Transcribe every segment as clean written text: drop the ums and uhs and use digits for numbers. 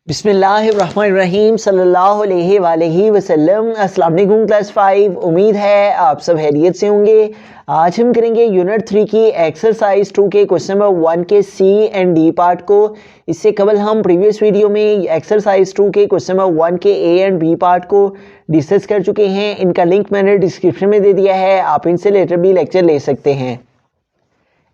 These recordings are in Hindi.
बिस्मिल्लाहिर्रहमानिर्रहीम सल्लल्लाहु अलैहि वसल्लम। अस्सलाम वालेकुम क्लास 5। उम्मीद है आप सब खैरियत से होंगे। आज हम करेंगे यूनिट 3 की एक्सरसाइज 2 के क्वेश्चन नंबर 1 के सी एंड डी पार्ट को। इससे कबल हम प्रीवियस वीडियो में एक्सरसाइज 2 के क्वेश्चन नंबर 1 के ए एंड बी पार्ट को डिस्कस कर चुके हैं। इनका लिंक मैंने डिस्क्रिप्शन में दे दिया है, आप इनसे लेटर भी लेक्चर ले सकते हैं।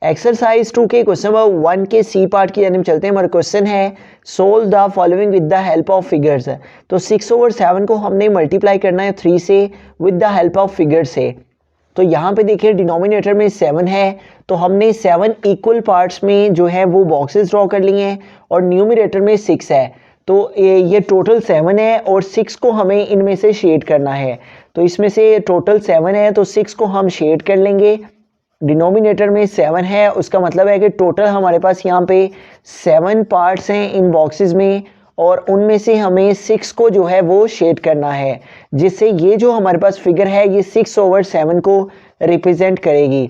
एक्सरसाइज 2 के क्वेश्चन नंबर 1 के सी पार्ट की जानब चलते हैं। हमारा क्वेश्चन है solve the following with the help of figures. तो 6/7 को हमने मल्टीप्लाई करना है 3 से with the help of figure से। तो यहाँ पे देखिए डिनोमिनेटर में 7 है, तो हमने 7 इक्वल पार्ट्स में जो है वो बॉक्सेस ड्रॉ कर लिए हैं और न्यूमरेटर में 6 है। तो ये टोटल 7 है और 6 को हमें इनमें से शेड करना है। तो इसमें से टोटल 7 है तो 6 को हम शेड कर लेंगे। डिनोमिनेटर में 7 है, उसका मतलब है कि टोटल हमारे पास यहाँ पे 7 पार्ट्स हैं इन बॉक्सेस में और उनमें से हमें 6 को जो है वो शेड करना है, जिससे ये जो हमारे पास फिगर है ये 6/7 को रिप्रेजेंट करेगी।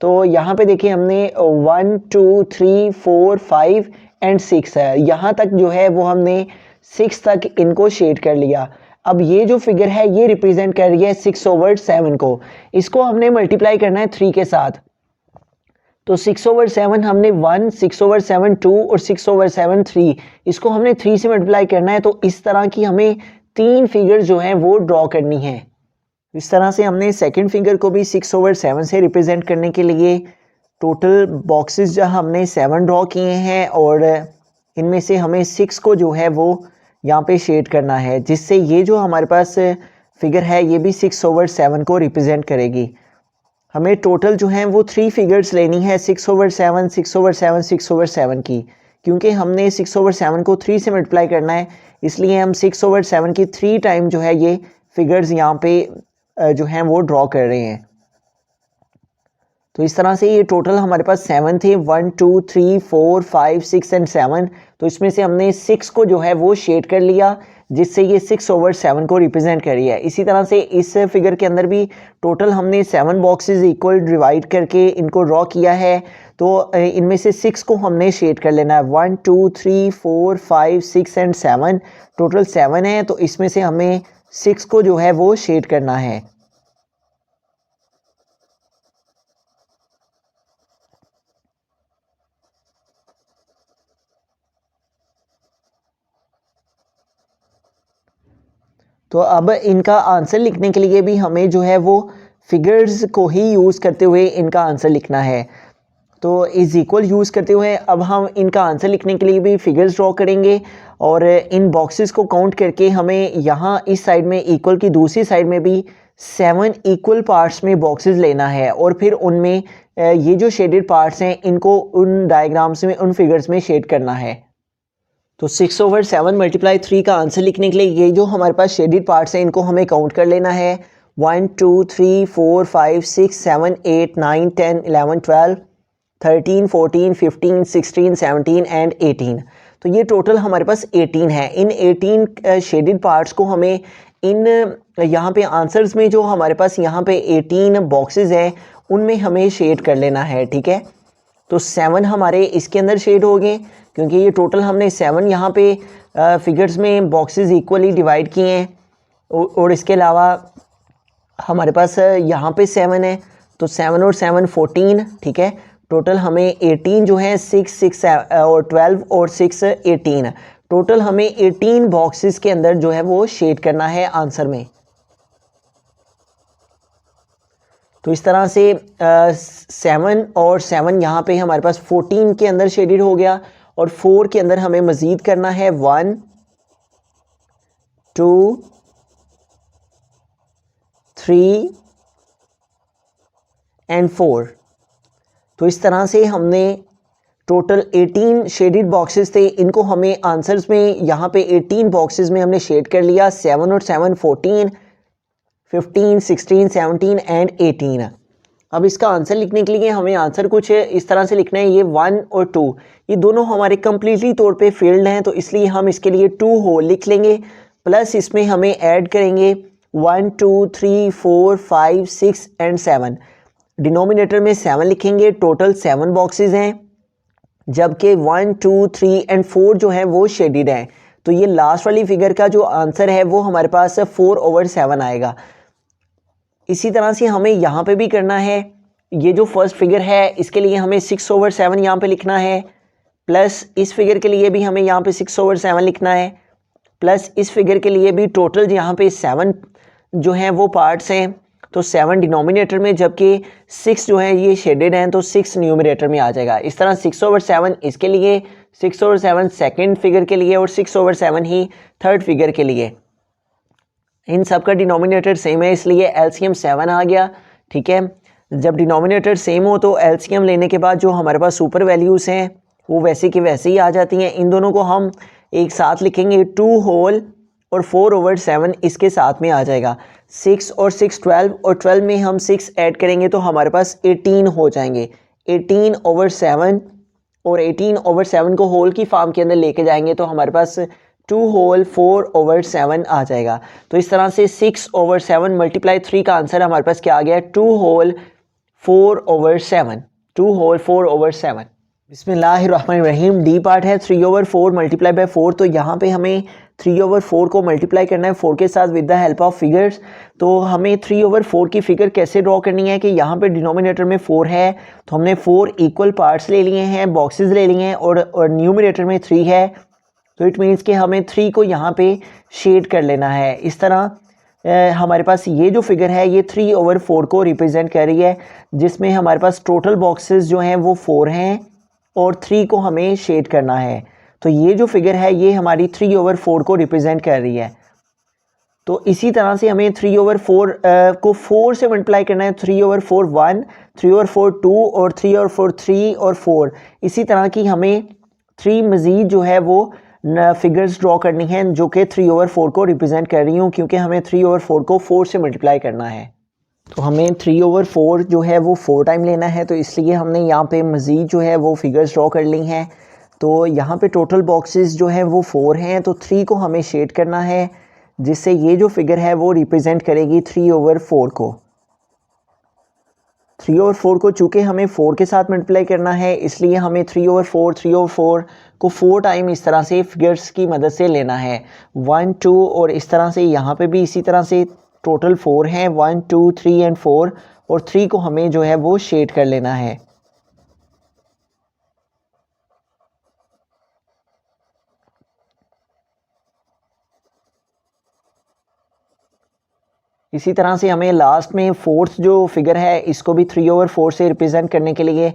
तो यहाँ पे देखिए हमने 1 2 3 4 5 एंड 6 है, यहाँ तक जो है वो हमने 6 तक इनको शेड कर लिया। अब ये जो फिगर है ये रिप्रेजेंट कर रही है 6/7 को। इसको हमने मल्टीप्लाई करना है 3 के साथ। तो 6/7 हमने 1, 6/7 2 और 6/7 3, इसको हमने 3 से मल्टीप्लाई करना है। तो इस तरह की हमें 3 फिगर जो हैं वो ड्रॉ करनी है। इस तरह से हमने सेकंड फिगर को भी 6/7 से रिप्रेजेंट करने के लिए टोटल बॉक्सेस जो हमने 7 ड्रॉ किए हैं और इनमें से हमें 6 को जो है वो यहाँ पे शेड करना है, जिससे ये जो हमारे पास फिगर है ये भी 6/7 को रिप्रेजेंट करेगी। हमें टोटल जो है वो 3 फिगर्स लेनी है 6/7 6/7 6/7 की, क्योंकि हमने 6/7 को 3 से मल्टीप्लाई करना है, इसलिए हम 6/7 की 3 टाइम जो है ये फिगर्स यहाँ पे जो हैं वो ड्रॉ कर रहे हैं। तो इस तरह से ये टोटल हमारे पास 7 थे, 1 2 3 4 5 6 एंड 7। तो इसमें से हमने 6 को जो है वो शेड कर लिया, जिससे ये 6/7 को रिप्रेजेंट कर रही है। इसी तरह से इस फिगर के अंदर भी टोटल हमने 7 बॉक्सेस इक्वल डिवाइड करके इनको ड्रॉ किया है। तो इनमें से 6 को हमने शेड कर लेना है। 1 2 3 4 5 6 एंड 7, टोटल 7 है, तो इसमें से हमें 6 को जो है वो शेड करना है। तो अब इनका आंसर लिखने के लिए भी हमें जो है वो फिगर्स को ही यूज़ करते हुए इनका आंसर लिखना है। तो इज़ इक्वल यूज़ करते हुए अब हम इनका आंसर लिखने के लिए भी फिगर्स ड्रॉ करेंगे और इन बॉक्सेस को काउंट करके हमें यहाँ इस साइड में इक्वल की दूसरी साइड में भी 7 इक्वल पार्ट्स में बॉक्सेस लेना है और फिर उनमें ये जो शेडेड पार्ट्स हैं इनको उन डायग्राम्स में उन फिगर्स में शेड करना है। तो 6/7 मल्टीप्लाई 3 का आंसर लिखने के लिए ये जो हमारे पास शेडेड पार्ट्स हैं इनको हमें काउंट कर लेना है। 1 2 3 4 5 6 7 8 9 10 11 12 13 14 15 16 17 एंड 18। तो ये टोटल हमारे पास 18 है। इन 18 शेडेड पार्ट्स को हमें इन यहाँ पे आंसर्स में जो हमारे पास यहाँ पे 18 बॉक्सेस हैं उनमें हमें शेड कर लेना है, ठीक है। तो 7 हमारे इसके अंदर शेड हो गए, क्योंकि ये टोटल हमने 7 यहाँ पे फिगर्स में बॉक्सेस इक्वली डिवाइड किए हैं और इसके अलावा हमारे पास यहाँ पे 7 है, तो 7 और 7 14, ठीक है। टोटल हमें 18 जो है 6 6 और 12 और 6 18, टोटल हमें 18 बॉक्सेस के अंदर जो है वो शेड करना है आंसर में। तो इस तरह से 7 और 7 यहाँ पे हमारे पास 14 के अंदर शेडेड हो गया और 4 के अंदर हमें मज़ीद करना है 1 2 3 एंड 4। तो इस तरह से हमने टोटल 18 शेडेड बॉक्सेस थे, इनको हमें आंसर्स में यहाँ पे 18 बॉक्सेस में हमने शेड कर लिया। 7 और 7 14 15 16 17 एंड 18। अब इसका आंसर लिखने के लिए हमें आंसर कुछ इस तरह से लिखना है। ये 1 और 2 ये दोनों हमारे कम्प्लीटली तौर पे फील्ड हैं, तो इसलिए हम इसके लिए 2 होल लिख लेंगे, प्लस इसमें हमें ऐड करेंगे 1 2 3 4 5 6 एंड 7। डिनोमिनेटर में 7 लिखेंगे, टोटल 7 बॉक्सेस हैं, जबकि 1 2 3 एंड 4 जो है वो शेडेड हैं। तो ये लास्ट वाली फिगर का जो आंसर है वो हमारे पास 4/7 आएगा। इसी तरह से हमें यहाँ पे भी करना है। ये जो फर्स्ट फिगर है इसके लिए हमें 6/7 यहाँ पे लिखना है, प्लस इस फिगर के लिए भी हमें यहाँ पे 6/7 लिखना है, प्लस इस फिगर के लिए भी टोटल यहाँ पे 7 जो हैं वो पार्ट्स हैं, तो 7 डिनोमिनेटर में, जबकि 6 जो है ये शेडेड हैं तो 6 न्यूमरेटर में आ जाएगा। इस तरह 6/7 इसके लिए, 6/7 सेकेंड फिगर के लिए और 6/7 ही थर्ड फिगर के लिए। इन सब का डिनोमिनेटर सेम है इसलिए एलसीएम 7 आ गया। ठीक है, जब डिनोमिनेटर सेम हो तो एलसीएम लेने के बाद जो हमारे पास सुपर वैल्यूज़ हैं वो वैसे की वैसे ही आ जाती हैं। इन दोनों को हम एक साथ लिखेंगे, 2 होल और 4/7 इसके साथ में आ जाएगा। 6 और 6 12 और 12 में हम 6 ऐड करेंगे तो हमारे पास 18 हो जाएंगे। 18/7 और 18/7 को होल की फॉर्म के अंदर लेके जाएंगे तो हमारे पास 2 होल 4/7 आ जाएगा। तो इस तरह से 6/7 मल्टीप्लाई 3 का आंसर हमारे पास क्या आ गया, 2 होल 4/7। 2 होल 4/7। बिस्मिल्लाहिर्रहमानिर्रहीम। डी पार्ट है 3/4 मल्टीप्लाई बाय 4। तो यहाँ पे हमें 3/4 को मल्टीप्लाई करना है 4 के साथ with the help of figures. तो हमें 3/4 की फिगर कैसे ड्रॉ करनी है कि यहाँ पे डिनोमिनेटर में 4 है तो हमने 4 इक्वल पार्ट्स ले लिए हैं, बॉक्सेस ले लिए हैं, और न्यूमरेटर में 3 है, तो इट मीन्स कि हमें 3 को यहाँ पे शेड कर लेना है। इस तरह हमारे पास ये जो फिगर है ये 3/4 को रिप्रेजेंट कर रही है, जिसमें हमारे पास टोटल बॉक्सेस जो हैं वो 4 हैं और 3 को हमें शेड करना है। तो ये जो फिगर है ये हमारी 3/4 को रिप्रेजेंट कर रही है। तो इसी तरह से हमें 3/4 को 4 से मल्टीप्लाई करना है। 3/4 1, 3/4 2 और 3/4 3 और 4। इसी तरह की हमें 3 मज़ीद जो है वो फिगर्स ड्रॉ करनी है जो कि 3/4 को रिप्रेजेंट कर रही हूँ, क्योंकि हमें 3/4 को 4 से मल्टीप्लाई करना है। तो हमें 3/4 जो है वो 4 टाइम लेना है, तो इसलिए हमने यहाँ पे मज़ीद जो है वो फिगर्स ड्रॉ कर ली हैं। तो यहाँ पे टोटल बॉक्सेस जो हैं वो 4 हैं, तो 3 को हमें शेड करना है, जिससे ये जो फिगर है वो रिप्रेजेंट करेगी 3/4 को। 3/4 को चूँकि हमें 4 के साथ मल्टीप्लाई करना है इसलिए हमें 3/4 को 4 टाइम इस तरह से फिगर्स की मदद से लेना है। 1 2 और इस तरह से यहाँ पे भी इसी तरह से टोटल 4 हैं, 1 2 3 एंड 4, और 3 को हमें जो है वो शेड कर लेना है। इसी तरह से हमें लास्ट में फोर्थ जो फिगर है इसको भी 3/4 से रिप्रेजेंट करने के लिए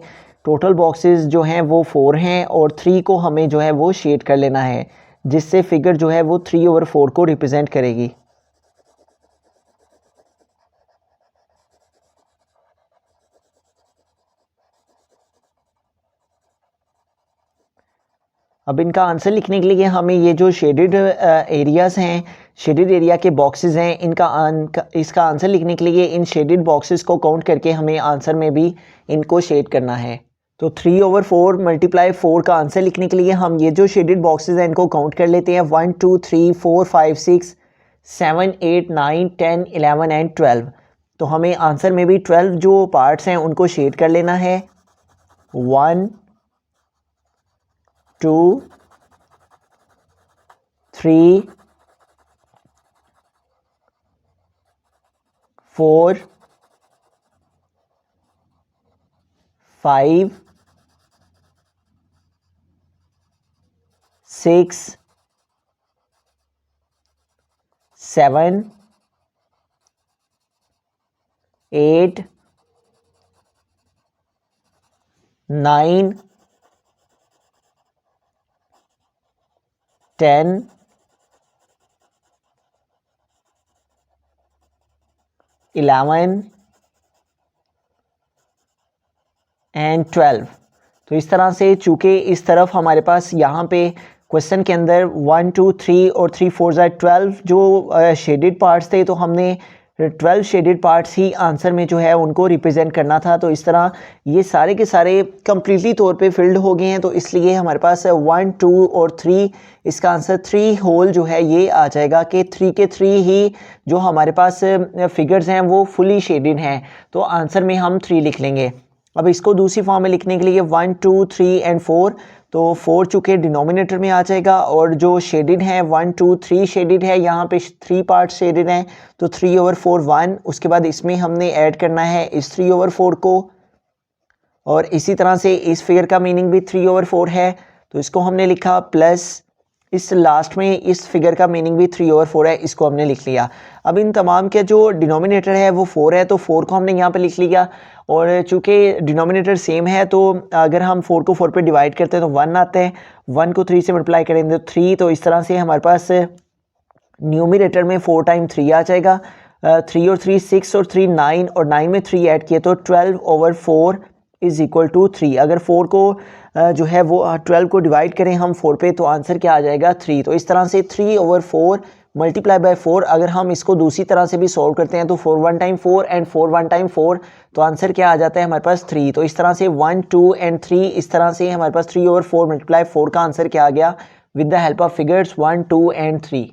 टोटल बॉक्सेस जो हैं वो 4 हैं और 3 को हमें जो है वो शेड कर लेना है, जिससे फिगर जो है वो 3/4 को रिप्रेजेंट करेगी। अब इनका आंसर लिखने के लिए हमें ये जो शेडेड एरियाज़ हैं, शेडेड एरिया के बॉक्सेस हैं, इसका आंसर लिखने के लिए इन शेडेड बॉक्सेस को काउंट करके हमें आंसर में भी इनको शेड करना है। तो 3/4 मल्टीप्लाई 4 का आंसर लिखने के लिए हम ये जो शेडेड बॉक्सेस हैं इनको काउंट कर लेते हैं। 1 2 3 4 5 6 7 8 9 10 11 एंड 12। तो हमें आंसर में भी 12 जो पार्ट्स हैं उनको शेड कर लेना है। 1 2 3 4 5 6 7 8 9 10 11 एंड 12। तो इस तरह से चूँकि इस तरफ हमारे पास यहाँ पे क्वेश्चन के अंदर 1 2 3 और 3 4 12 जो शेडेड पार्ट्स थे, तो हमने 12 शेडेड पार्ट्स ही आंसर में जो है उनको रिप्रेजेंट करना था। तो इस तरह ये सारे के सारे कम्प्लीटली तौर पे फिल्ड हो गए हैं, तो इसलिए हमारे पास 1 2 और 3, इसका आंसर 3 होल जो है ये आ जाएगा कि 3 के 3 ही जो हमारे पास फिगर्स हैं वो फुली शेडेड हैं, तो आंसर में हम 3 लिख लेंगे। अब इसको दूसरी फॉर्म में लिखने के लिए 1 2 3 एंड 4, तो 4 चूँकि डिनोमिनेटर में आ जाएगा और जो शेडेड है 1 2 3 शेडेड है, यहाँ पे 3 पार्ट शेडेड हैं, तो 3/4 1। उसके बाद इसमें हमने ऐड करना है इस 3/4 को, और इसी तरह से इस फिगर का मीनिंग भी 3/4 है, तो इसको हमने लिखा, प्लस इस लास्ट में इस फिगर का मीनिंग भी 3/4 है, इसको हमने लिख लिया। अब इन तमाम के जो डिनोमिनेटर है वो 4 है, तो 4 को हमने यहाँ पे लिख लिया, और चूँकि डिनोमिनेटर सेम है तो अगर हम 4 को 4 पे डिवाइड करते हैं तो 1 आता है, 1 को 3 से मल्टीप्लाई करेंगे तो 3, तो इस तरह से हमारे पास न्यूमिनेटर में 4 टाइम 3 आ जाएगा। 3 और 3 6 और 3 9, और 9 में 3 ऐड किए तो 12/4 इज़ इक्वल टू 3। अगर 4 को जो है वो 12 को डिवाइड करें हम 4 पे, तो आंसर क्या आ जाएगा 3। तो इस तरह से 3/4 मल्टीप्लाई बाय 4, अगर हम इसको दूसरी तरह से भी सॉल्व करते हैं तो 4 1 टाइम 4 एंड 4 1 टाइम 4, तो आंसर क्या आ जाता है हमारे पास 3। तो इस तरह से 1 2 एंड 3, इस तरह से हमारे पास 3/4 मल्टीप्लाई 4 का आंसर क्या आ गया with the help of figures 1 2 and 3।